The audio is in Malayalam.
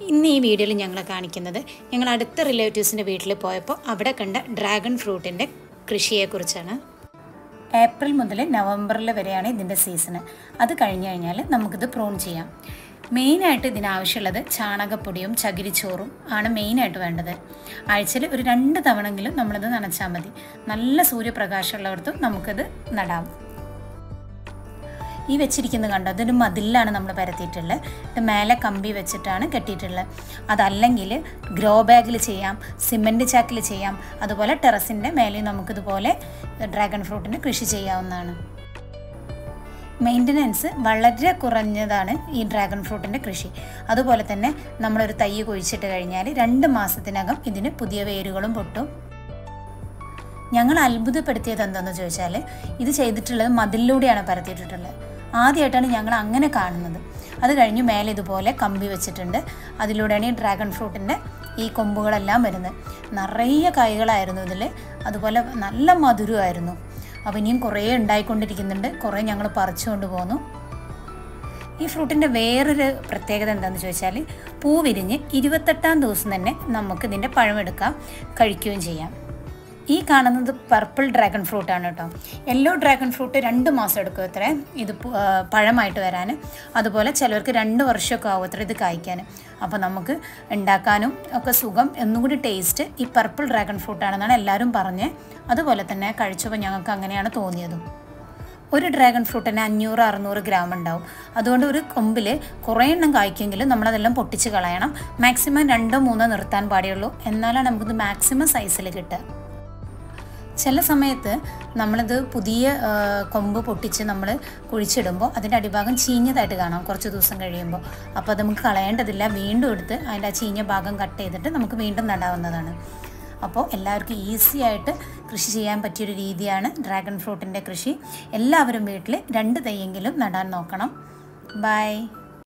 ഇന്ന് ഈ വീഡിയോയിൽ ഞങ്ങൾ കാണിക്കുന്നത് ഞങ്ങൾ അടുത്ത റിലേറ്റീവ്സിൻ്റെ വീട്ടിൽ പോയപ്പോൾ അവിടെ കണ്ട ഡ്രാഗൺ ഫ്രൂട്ടിൻ്റെ കൃഷിയെക്കുറിച്ചാണ്. ഏപ്രിൽ മുതൽ നവംബറിൽ വരെയാണ് ഇതിൻ്റെ സീസണ്. അത് കഴിഞ്ഞ് കഴിഞ്ഞാൽ നമുക്കിത് പ്രൂൺ ചെയ്യാം. മെയിനായിട്ട് ഇതിനാവശ്യമുള്ളത് ചാണകപ്പൊടിയും ചകിരിച്ചോറും ആണ് മെയിനായിട്ട് വേണ്ടത്. ആഴ്ചയിൽ ഒരു 2 തവണയെങ്കിലും നമ്മളിത് നനച്ചാൽ മതി. നല്ല സൂര്യപ്രകാശമുള്ളവർക്കും നമുക്കിത് നടാം. ഈ വെച്ചിരിക്കുന്നത് കണ്ടോ, അതൊരു മതിലാണ് നമ്മൾ പരത്തിയിട്ടുള്ളത്. ഇത് മേലെ കമ്പി വെച്ചിട്ടാണ് കെട്ടിയിട്ടുള്ളത്. അതല്ലെങ്കിൽ ഗ്രോ ബാഗിൽ ചെയ്യാം, സിമൻറ്റ് ചാക്കിൽ ചെയ്യാം, അതുപോലെ ടെറസിൻ്റെ മേലെ നമുക്കിതുപോലെ ഡ്രാഗൺ ഫ്രൂട്ടിന് കൃഷി ചെയ്യാവുന്നതാണ്. മെയിൻ്റനൻസ് വളരെ കുറഞ്ഞതാണ് ഈ ഡ്രാഗൺ ഫ്രൂട്ടിൻ്റെ കൃഷി. അതുപോലെ തന്നെ നമ്മളൊരു തൈ കുഴിച്ചിട്ട് കഴിഞ്ഞാൽ 2 മാസത്തിനകം ഇതിന് പുതിയ വേരുകളും പൊട്ടും. ഞങ്ങൾ അത്ഭുതപ്പെടുത്തിയത് എന്താണെന്ന് ചോദിച്ചാൽ, ഇത് ചെയ്തിട്ടുള്ളത് മതിലിലൂടെയാണ് പരത്തിയിട്ടുള്ളത്. ആദ്യമായിട്ടാണ് ഞങ്ങൾ അങ്ങനെ കാണുന്നത്. അത് കഴിഞ്ഞ് മേലെ ഇതുപോലെ കമ്പി വെച്ചിട്ടുണ്ട്. അതിലൂടെയാണ് ഈ ഡ്രാഗൺ ഫ്രൂട്ടിൻ്റെ ഈ കൊമ്പുകളെല്ലാം വരുന്നത്. നിറയെ കായ്കളായിരുന്നു ഇതിൽ, അതുപോലെ നല്ല മധുരമായിരുന്നു. അപ്പോൾ ഇനിയും കുറേ ഉണ്ടായിക്കൊണ്ടിരിക്കുന്നുണ്ട്. കുറേ ഞങ്ങൾ പറിച്ചുകൊണ്ട് പോന്നു. ഈ ഫ്രൂട്ടിൻ്റെ വേറൊരു പ്രത്യേകത എന്താണെന്ന് ചോദിച്ചാൽ, പൂ വിരിഞ്ഞ് 28ാം ദിവസം തന്നെ നമുക്കിതിൻ്റെ പഴമെടുക്കാം, കഴിക്കുകയും ചെയ്യാം. ഈ കാണുന്നത് പർപ്പിൾ ഡ്രാഗൺ ഫ്രൂട്ടാണ് കേട്ടോ. യെല്ലോ ഡ്രാഗൺ ഫ്രൂട്ട് 2 മാസം എടുക്കും അത്രേ ഇത് പഴമായിട്ട് വരാൻ. അതുപോലെ ചിലർക്ക് 2 വർഷമൊക്കെ ആവും അത്ര ഇത് കായ്ക്കാൻ. അപ്പോൾ നമുക്ക് ഉണ്ടാക്കാനും ഒക്കെ സുഖം, ഒന്നും കൂടി ടേസ്റ്റ് ഈ പർപ്പിൾ ഡ്രാഗൺ ഫ്രൂട്ടാണെന്നാണ് എല്ലാവരും പറഞ്ഞത്. അതുപോലെ തന്നെ കഴിച്ചപ്പോൾ ഞങ്ങൾക്ക് അങ്ങനെയാണ് തോന്നിയതും. ഒരു ഡ്രാഗൺ ഫ്രൂട്ടിന് 500-600 ഗ്രാം ഉണ്ടാവും. അതുകൊണ്ട് ഒരു കൊമ്പിൽ കുറേ എണ്ണം കായ്ക്കെങ്കിലും നമ്മളതെല്ലാം പൊട്ടിച്ച് കളയണം. മാക്സിമം 2-3 നിർത്താൻ പാടുള്ളൂ. എന്നാലാണ് നമുക്കിത് മാക്സിമം സൈസിൽ കിട്ടുക. ചില സമയത്ത് നമ്മളിത് പുതിയ കൊമ്പ് പൊട്ടിച്ച് നമ്മൾ കുഴിച്ചിടുമ്പോൾ അതിൻ്റെ അടിഭാഗം ചീഞ്ഞതായിട്ട് കാണാം കുറച്ച് ദിവസം കഴിയുമ്പോൾ. അപ്പോൾ അത് നമുക്ക് കളയേണ്ടതില്ല. വീണ്ടും എടുത്ത് അതിൻ്റെ ആ ചീഞ്ഞ ഭാഗം കട്ട് ചെയ്തിട്ട് നമുക്ക് വീണ്ടും നടാവുന്നതാണ്. അപ്പോൾ എല്ലാവർക്കും ഈസി ആയിട്ട് കൃഷി ചെയ്യാൻ പറ്റിയൊരു രീതിയാണ് ഡ്രാഗൺ ഫ്രൂട്ടിൻ്റെ കൃഷി. എല്ലാവരും വീട്ടിൽ 2 തൈയെങ്കിലും നടാൻ നോക്കണം. ബൈ.